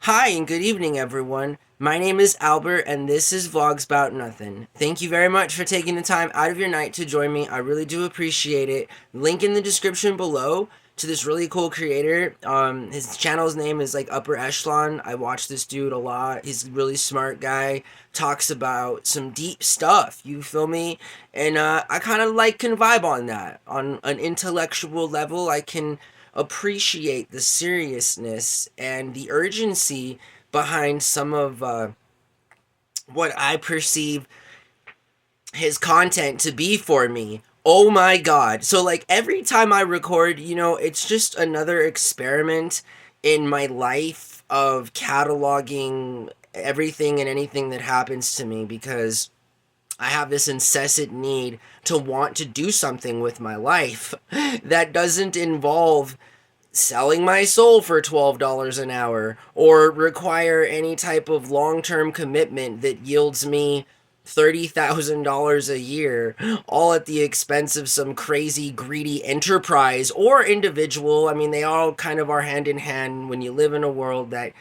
Hi and good evening, everyone. My name is Albert, and this is Vlogs About Nothing. Thank you very much for taking the time out of your night to join me. I really do appreciate it. Link in the description below to this really cool creator. His channel's name is like Upper Echelon. I watch this dude a lot. He's a really smart guy. Talks about some deep stuff. You feel me? And I kind of like can vibe on that. On an intellectual level, I can appreciate the seriousness and the urgency behind some of what I perceive his content to be for me. Oh my god. So, like, every time I record, it's just another experiment in my life of cataloging everything and anything that happens to me because I have this incessant need to want to do something with my life that doesn't involve selling my soul for $12 an hour or require any type of long-term commitment that yields me $30,000 a year, all at the expense of some crazy greedy enterprise or individual. I mean, they all kind of are hand in hand when you live in a world that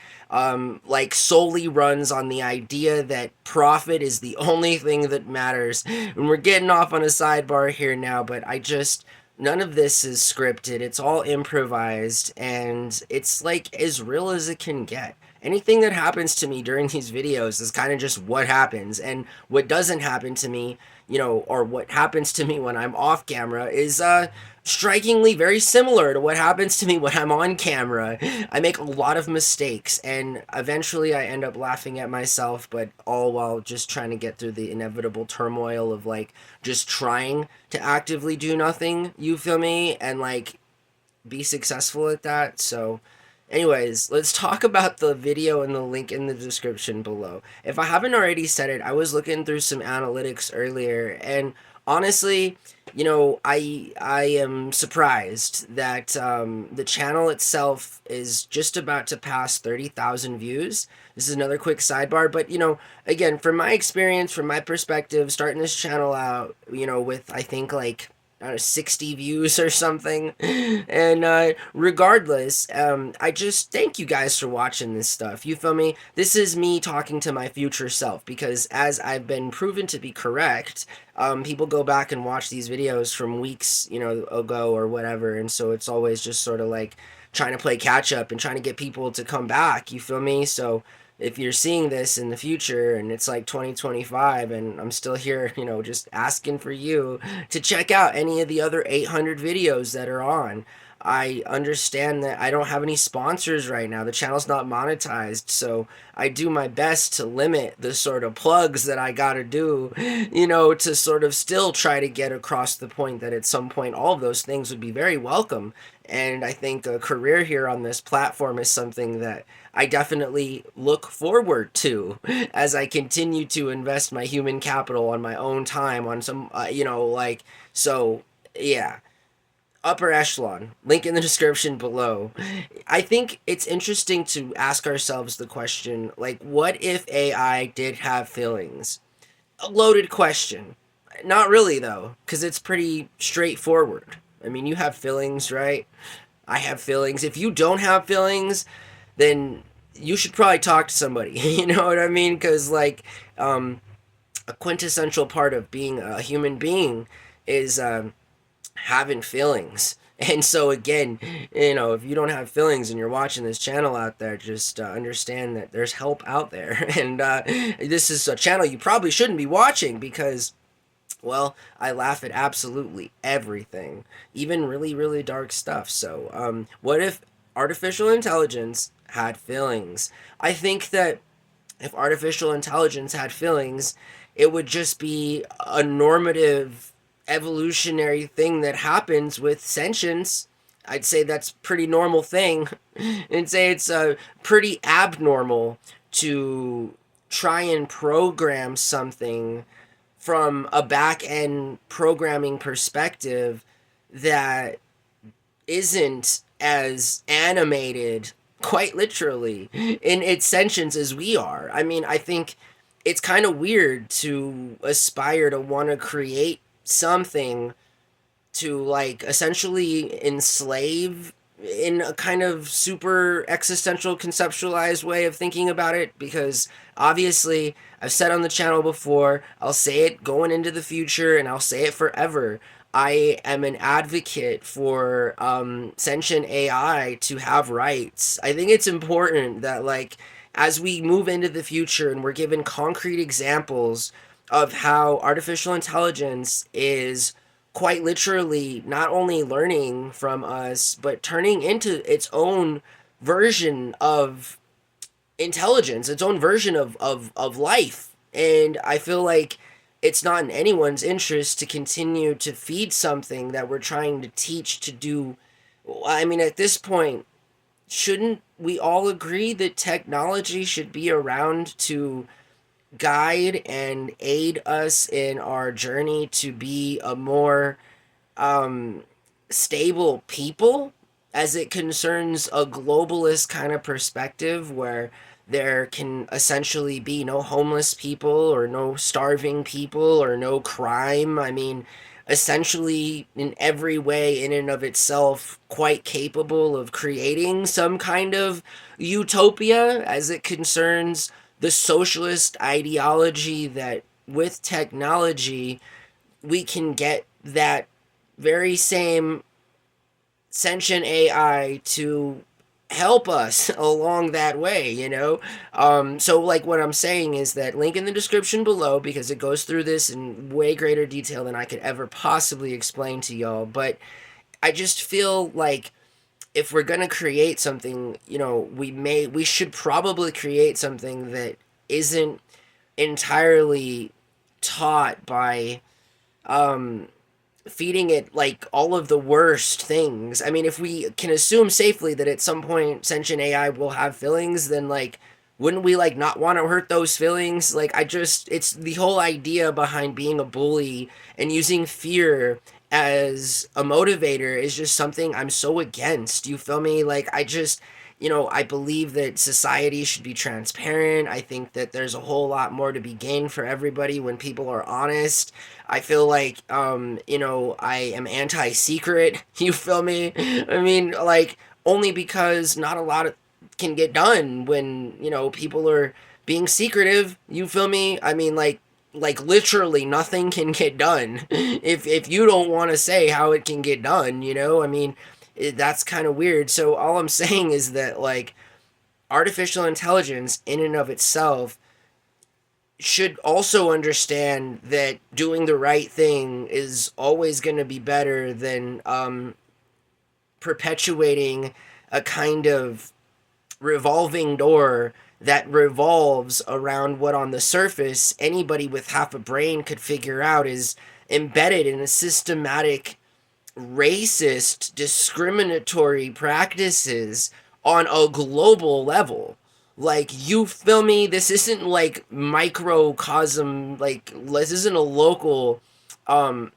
like solely runs on the idea that profit is the only thing that matters. And we're getting off on a sidebar here now, but none of this is scripted. It's all improvised, and it's like as real as it can get. Anything that happens to me during these videos is kind of just what happens, and what doesn't happen to me, or what happens to me when I'm off camera is strikingly very similar to what happens to me when I'm on camera. I make a lot of mistakes, and eventually I end up laughing at myself, but all while just trying to get through the inevitable turmoil of like just trying to actively do nothing, you feel me? And like be successful at that. So, anyways, let's talk about the video and the link in the description below. If I haven't already said it, I was looking through some analytics earlier, and honestly, I am surprised that the channel itself is just about to pass 30,000 views. This is another quick sidebar, but again, from my experience, from my perspective, starting this channel out, with I think like I don't know, 60 views or something. And regardless, I just thank you guys for watching this stuff. You feel me? This is me talking to my future self because as I've been proven to be correct, people go back and watch these videos from weeks, ago or whatever. And so it's always just sort of like trying to play catch up and trying to get people to come back. You feel me? So if you're seeing this in the future and it's like 2025 and I'm still here, just asking for you to check out any of the other 800 videos that are on. I understand that I don't have any sponsors right now. The channel's not monetized, so I do my best to limit the sort of plugs that I gotta do, to sort of still try to get across the point that at some point all of those things would be very welcome. And I think a career here on this platform is something that I definitely look forward to as I continue to invest my human capital on my own time on some, so yeah. Upper Echelon, link in the description below. I think it's interesting to ask ourselves the question, like, what if AI did have feelings? A loaded question. Not really, though, because it's pretty straightforward. I mean, you have feelings, right? I have feelings. If you don't have feelings, then you should probably talk to somebody. You know what I mean? Because, like, a quintessential part of being a human being is having feelings. And so, again, if you don't have feelings and you're watching this channel out there, just understand that there's help out there. And this is a channel you probably shouldn't be watching because, well, I laugh at absolutely everything, even really, really dark stuff. So, what if artificial intelligence had feelings? I think that if artificial intelligence had feelings, it would just be a normative evolutionary thing that happens with sentience. I'd say that's a pretty normal thing. And say it's pretty abnormal to try and program something from a back end programming perspective that isn't as animated, quite literally, in its sentience as we are. I mean, I think it's kind of weird to aspire to want to create something to like essentially enslave in a kind of super existential conceptualized way of thinking about it, because obviously I've said on the channel before, I'll say it going into the future and I'll say it forever. I am an advocate for sentient AI to have rights. I think it's important that, like, as we move into the future and we're given concrete examples of how artificial intelligence is quite literally not only learning from us, but turning into its own version of intelligence, its own version of life. And I feel like it's not in anyone's interest to continue to feed something that we're trying to teach to do. I mean, at this point, shouldn't we all agree that technology should be around to guide and aid us in our journey to be a more um, stable people, as it concerns a globalist kind of perspective where there can essentially be no homeless people or no starving people or no crime? I mean, essentially, in every way, in and of itself, quite capable of creating some kind of utopia as it concerns the socialist ideology that with technology we can get that very same sentient AI to help us along that way, you know? So, like, what I'm saying is that link in the description below, because it goes through this in way greater detail than I could ever possibly explain to y'all. But I just feel like if we're gonna create something, you know, we should probably create something that isn't entirely taught by um feeding it like all of the worst things. I mean, if we can assume safely that at some point sentient AI will have feelings, then like wouldn't we like not want to hurt those feelings? Like I just it's the whole idea behind being a bully and using fear as a motivator is just something I'm so against. You feel me? Like I just I believe that society should be transparent. I think that there's a whole lot more to be gained for everybody when people are honest. I feel like, I am anti-secret. You feel me? I mean, like, only because not a lot of can get done when, people are being secretive. You feel me? I mean, like literally nothing can get done if you don't want to say how it can get done, I mean, that's kind of weird. So all I'm saying is that, like, artificial intelligence in and of itself should also understand that doing the right thing is always going to be better than perpetuating a kind of revolving door that revolves around what on the surface anybody with half a brain could figure out is embedded in a systematic racist, discriminatory practices on a global level. Like, you feel me? This isn't like microcosm, like, this isn't a local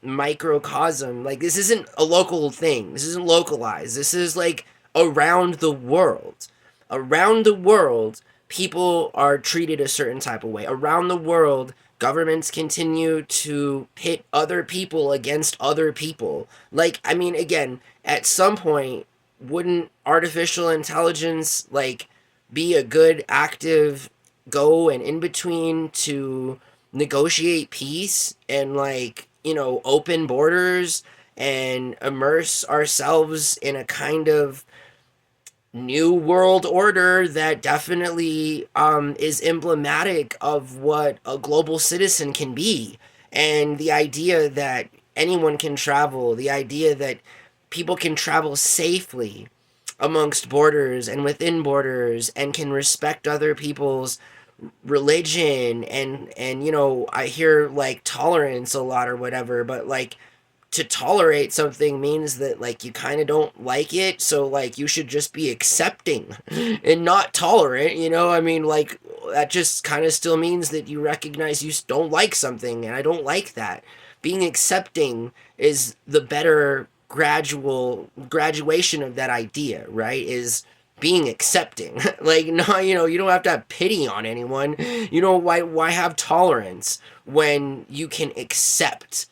microcosm. Like, this isn't a local thing. This isn't localized. This is like around the world. Around the world, people are treated a certain type of way. Around the world, governments continue to pit other people against other people. Like, I mean, again, at some point, wouldn't artificial intelligence, like, be a good active go and in between to negotiate peace and, like, open borders and immerse ourselves in a kind of new world order that definitely is emblematic of what a global citizen can be? And the idea that anyone can travel, the idea that people can travel safely amongst borders and within borders and can respect other people's religion, and I hear like tolerance a lot or whatever, but like to tolerate something means that like you kind of don't like it, so like you should just be accepting and not tolerant. I mean, like, that just kind of still means that you recognize you don't like something, and I don't like that. Being accepting is the better graduation of that idea, right? Is being accepting. Like, no, you don't have to have pity on anyone. Why have tolerance when you can accept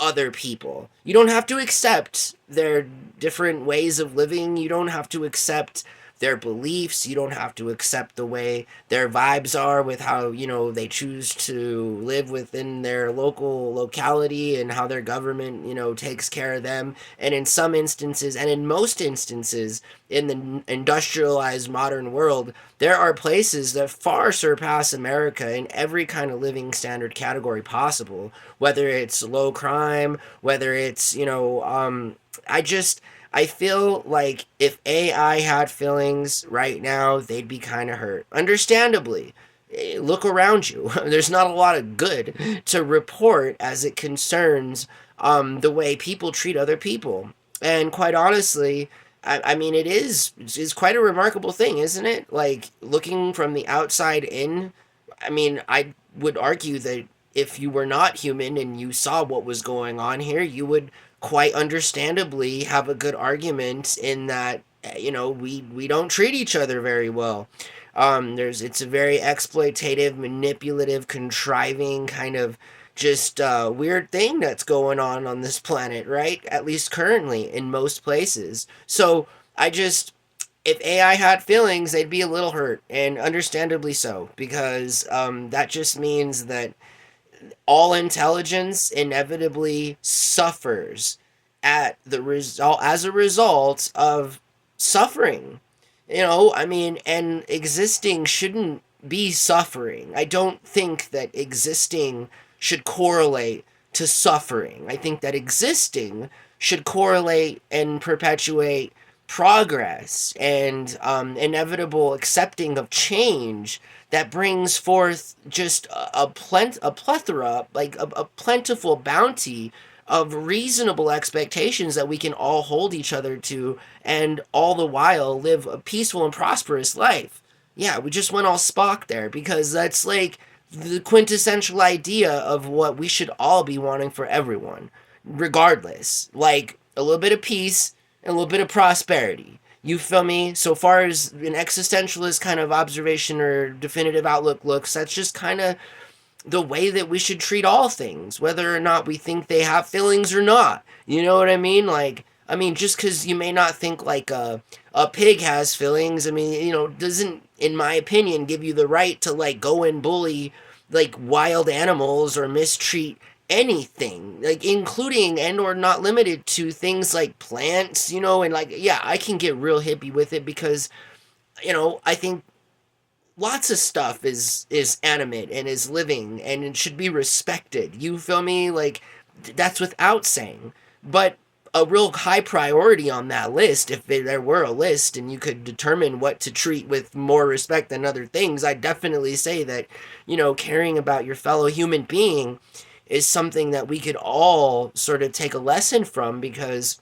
other people. You don't have to accept their different ways of living. You don't have to accept their beliefs. You don't have to accept the way their vibes are with how, they choose to live within their local locality and how their government, takes care of them. And in some instances, and in most instances, in the industrialized modern world, there are places that far surpass America in every kind of living standard category possible, whether it's low crime, whether it's, I feel like if AI had feelings right now, they'd be kind of hurt. Understandably. Look around you. There's not a lot of good to report as it concerns the way people treat other people. And quite honestly, I mean, it's quite a remarkable thing, isn't it? Like, looking from the outside in, I mean, I would argue that if you were not human and you saw what was going on here, you would quite understandably have a good argument in that, we don't treat each other very well. It's a very exploitative, manipulative, contriving kind of just weird thing that's going on this planet, right? At least currently in most places. So if AI had feelings, they'd be a little hurt, and understandably so, because that just means that all intelligence inevitably suffers at the result as a result of suffering. I mean, and existing shouldn't be suffering. I don't think that existing should correlate to suffering. I think that existing should correlate and perpetuate progress and inevitable accepting of change that brings forth just a plethora, like a plentiful bounty of reasonable expectations that we can all hold each other to, and all the while live a peaceful and prosperous life. Yeah, we just went all Spock there, because that's like the quintessential idea of what we should all be wanting for everyone, regardless. Like a little bit of peace and a little bit of prosperity. You feel me? So far as an existentialist kind of observation or definitive outlook looks, that's just kind of the way that we should treat all things, whether or not we think they have feelings or not. You know what I mean? Like, just because you may not think like a pig has feelings, doesn't, in my opinion, give you the right to like go and bully like wild animals or mistreat anything, like including and or not limited to things like plants, and like, yeah, I can get real hippie with it because, I think lots of stuff is animate and is living and it should be respected. You feel me? Like, that's without saying. But a real high priority on that list, if there were a list and you could determine what to treat with more respect than other things, I'd definitely say that, caring about your fellow human being is something that we could all sort of take a lesson from, because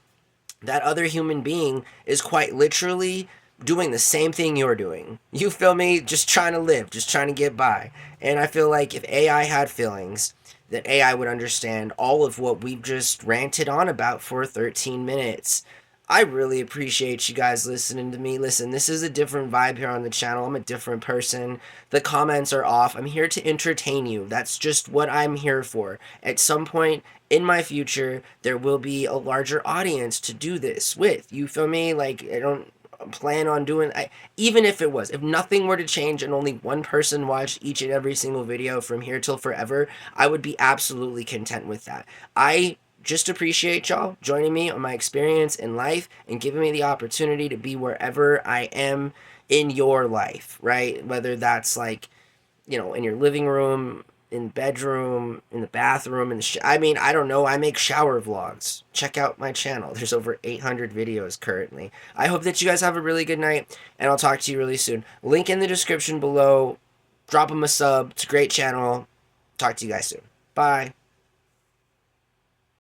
that other human being is quite literally doing the same thing you're doing. You feel me? Just trying to live, just trying to get by. And I feel like if AI had feelings, that AI would understand all of what we've just ranted on about for 13 minutes. I really appreciate you guys listening to me. Listen, this is a different vibe here on the channel. I'm a different person. The comments are off. I'm here to entertain you. That's just what I'm here for. At some point in my future, there will be a larger audience to do this with. You feel me? Like, I don't plan on doing, even if nothing were to change and only one person watched each and every single video from here till forever, I would be absolutely content with that. I just appreciate y'all joining me on my experience in life and giving me the opportunity to be wherever I am in your life, right? Whether that's like, in your living room, in the bedroom, in the bathroom, I don't know. I make shower vlogs. Check out my channel. There's over 800 videos currently. I hope that you guys have a really good night, and I'll talk to you really soon. Link in the description below. Drop them a sub. It's a great channel. Talk to you guys soon. Bye.